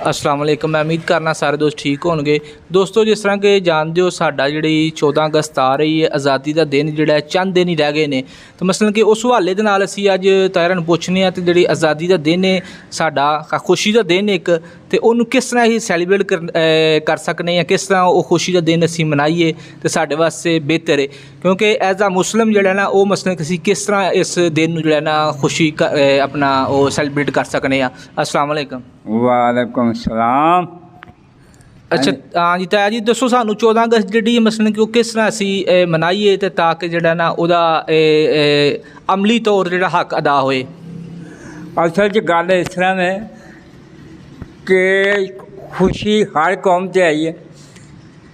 अस्सलाम वालेकुम। मैं उम्मीद करना सारे दोस्त ठीक होंगे। दोस्तों जिस तरह कि जानते हो साडा जिहड़ी 14 अगस्त आ रही है, आज़ादी का दिन जिहड़ा चंद दिन ही रह गए ने, तो मसलन कि उस हवाले दे नाल असीं अज तायरा नूं पुछने ते जिहड़ी आज़ादी का दिन है साडा खुशी का दिन एक, तो उन्होंने किस तरह ही सैलीब्रेट कर सकने या किस तरह वो खुशी का दिन असीं मनाइए तो साडे वास्ते बेहतर है, क्योंकि एज आ मुस्लिम जिहड़ा ना वो मसलन कि असीं किस तरह इस दिन नूं जिहड़ा ना खुशी अपना वो सैलीब्रेट कर सकने। अस्सलाम वालेकुम। वालेकुम सलाम। अच्छा हाँ जी, ताया जी दसो सानू 14 अगस्त जी मसलन कि किस तरह असी मनाइए तो ताकि जड़ा ना उदा अमली तौर जो हक अदा होए। असल च गल इस तरह है कि खुशी हर कौम से आई है,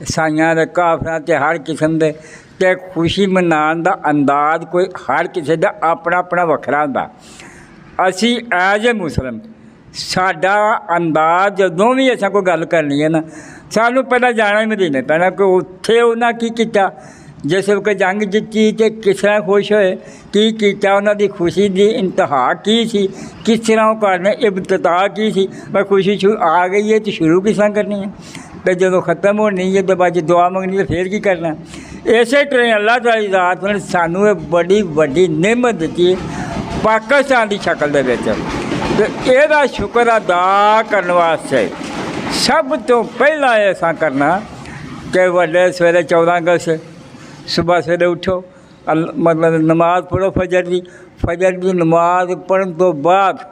ईसाइयां दे काफरां ते हर किस्म दे, ते खुशी मनाने का अंदाज कोई हर किसी का अपना अपना वखरा होंदा। असी एज ए मुस्लिम साडा अंदाज जदों भी असां कोई गल करनी है ना, सानू पहला जाना ही मदीने पैना कि उत्थे उन्हां की कीता, जिस वक्त जंग जित्ती तो किस तरह खुश होए, की कीता, उन्हां दी खुशी दी इंतहा की सी, किस तरह वो करने, इब्तदा की सी, मैं खुशी आ गई है तो शुरू किस तरह करनी है, तो जो ख़त्म होनी है तो बाद दुआ मंगनी तो फिर की करना। इस तरह अल्लाह ताला दी ज़ात ने सानू बड़ी वड्डी नेमत दित्ती पाकिस्तान की शक्ल दे विच, तो यदा शुक्र अदा करने वास्ते सब तो पहला ऐसा करना कि वड्डे सवेरे 14 अगस्त सुबह सवेरे उठो, मतलब नमाज पढ़ो फजर की नमाज पढ़ने तो बाद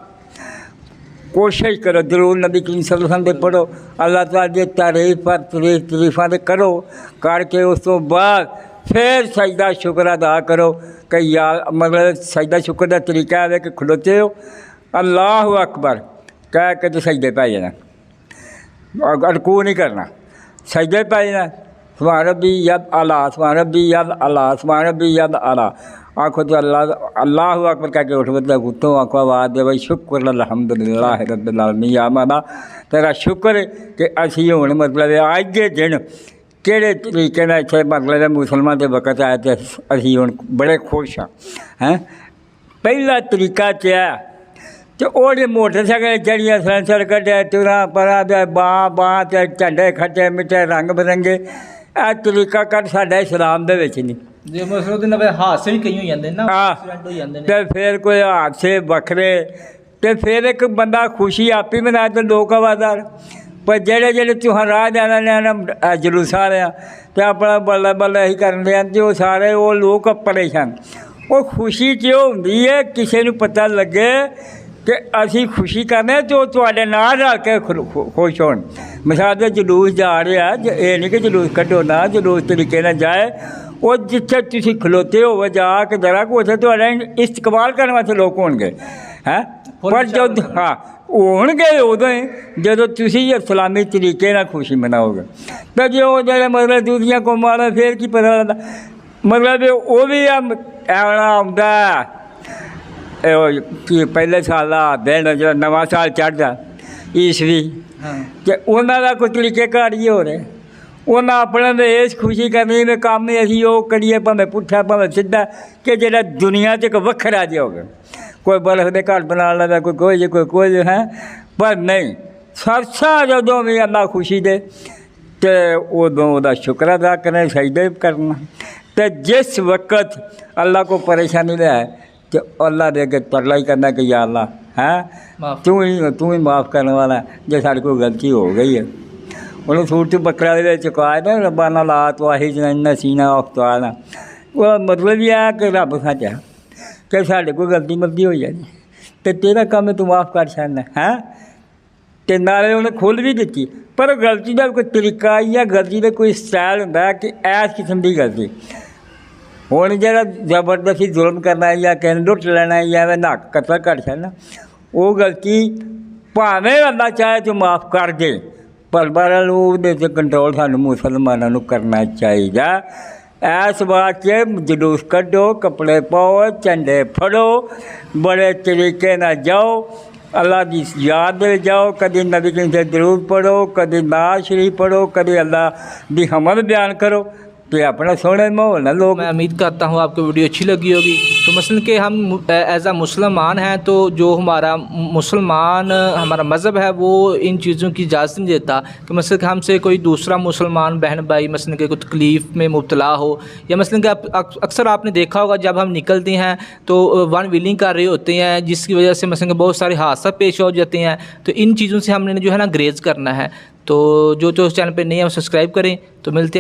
कोशिश करो जरूर नबी करीम सल्लल्लाहु अलैहि वसल्लम पढ़ो, अल्लाह ताला की तारीफ पर तरीफा तो करो, करके उस तो बाद फिर सजदा शुक्र अदा करो कि यार, मतलब सजदा शुक्र का तरीका है कि खलोते हो अल्लाह अकबर कह के तो सजदे पै जाना, अरकू नहीं करना, सजदे पै जाना, सुभान रब्बी यद आला, सुभान रब्बी यद आला, सुभान रब्बी यद आला, आखो तो अल्लाह अकबर कह के उठ मतलब उठो, आखो आवाज़ दे भाई शुक्र अल्हम्दुलिल्लाह रब्बिल आलमीन, या माना तेरा शुक्र कि असी हुण मतलब अज के दिन किहड़े तरीके नाल इत्थे मतलब मुसलमान के वक्त आए तो असी हुण बड़े खुश हाँ। हैं पहला तरीका क्या तो वो मोटरसाइकिल चढ़िया सैंसर कटे तुरा परा बाँ बाँ ते झंडे खट्टे मिट्टे रंग बरंगे, यह तरीका कर साडा इस्लाम दे विच नहीं। हादसे भी कई हो जाते ना, तो फिर कोई हादसे बखरे, तो फिर एक बंदा खुशी आप ही मनाए तो लोग आवादार, पर जेड़े जेड़े तुहां राह जाना ने जलूसा रहा तो अपना बल्ला बल्ला ही कर रहे हैं, वो सारे वो लोग परेशान। वो खुशी क्यों होंदी है किसी को पता लगे कि असी खुशी करने तो तुहाडे नाल रल के खुश होण। मिसाल दे जलूस जा रहा, ये नहीं कि जलूस कड्डो ना, जलूस तरीके नाल जाए, वो जिथे तुसीं खलोते हो जाके जरा को उत्थे तुहाडा इस्तकबाल करने वास्ते लोग होणगे हैं, पर जो हाँ होणगे उदों ही जो तुसीं इस्लामी तरीके नाल खुशी मनाओगे, तो जो जेह्ड़े मतलब दूसरियां कौमां दा फिर की पता लगदा, मतलब वो भी आउंदा कि पहले साल का दिन जो नवा साल चढ़दा ईसवी, तो उन्होंने कोई तरीके घर ही हो रहे, उन्हें अपने तो इस खुशी करनी में काम ही असी वो करिए भावें पुट्ठा भावें सीधा कि जो दुनिया च एक वखरा जिहा होगा, कोई बर्फ के घर बना लगा, कोई कोई है, पर नहीं सरसा जदों भी अल्लाह खुशी दे तो उदों वह शुक्र अदा करना, सजदे करना, तो जिस वक्त अल्लाह को परेशानी ले तो अल्लाह दे अगे तरला ही करना कि या अल्लाह हैं तू ही माफ़ करने वाला जो साड़ी कोई गलती हो गई है। उन्होंने सूरत बकरा चुकाया था रब्बाना ला तुआखिज़ना सीना अख्ताना, वो मतलब यह है कि रब सच है कि साढ़े कोई गलती मलती हो जाए तो तेरा काम है तू माफ़ कर सकना है, तो नाले उन्हें खोल भी दी, पर गलती का कोई तरीका या गलती का कोई स्टाइल होंगे कि इस किस्म की गलती हुण जो जबरदस्ती जुल्म करना या किसी लुट लेना या नक कतल कर छड़ना, वो गलती भावें अल्लाह चाहे तो माफ़ कर दे, पर बहरहाल वो कंट्रोल सानू मुसलमानों को करना चाहिए। इस बात जलूस कड्डो, कपड़े पाओ, झंडे फड़ो, बड़े तरीके नाल जाओ, अल्लाह की याद दे जाओ, कभी नबी करीम से दरूद पढ़ो, कभी नाज शरीफ पढ़ो, कभी अल्लाह की हमद बयान करो, तो अपना सोने माहौल ना लोग। मैं उम्मीद करता हूँ आपको वीडियो अच्छी लगी होगी। तो मसलन कि हम एज आ मुसलमान हैं, तो जो हमारा मज़हब है वो इन चीज़ों की इजाज़त नहीं देता कि मसलन कि हमसे कोई दूसरा मुसलमान बहन भाई मसलन कि कोई तकलीफ़ में मुब्तला हो, या मसलन कि अक्सर आपने देखा होगा जब हम निकलते हैं तो वन व्हीलिंग कर रहे होते हैं, जिसकी वजह से मसलन कि बहुत सारे हादसा पेश हो जाते हैं। तो इन चीज़ों से हमने जो है ना ग्रेज़ करना है। तो जो चैनल पर नहीं है वो सब्सक्राइब करें। तो मिलते हैं।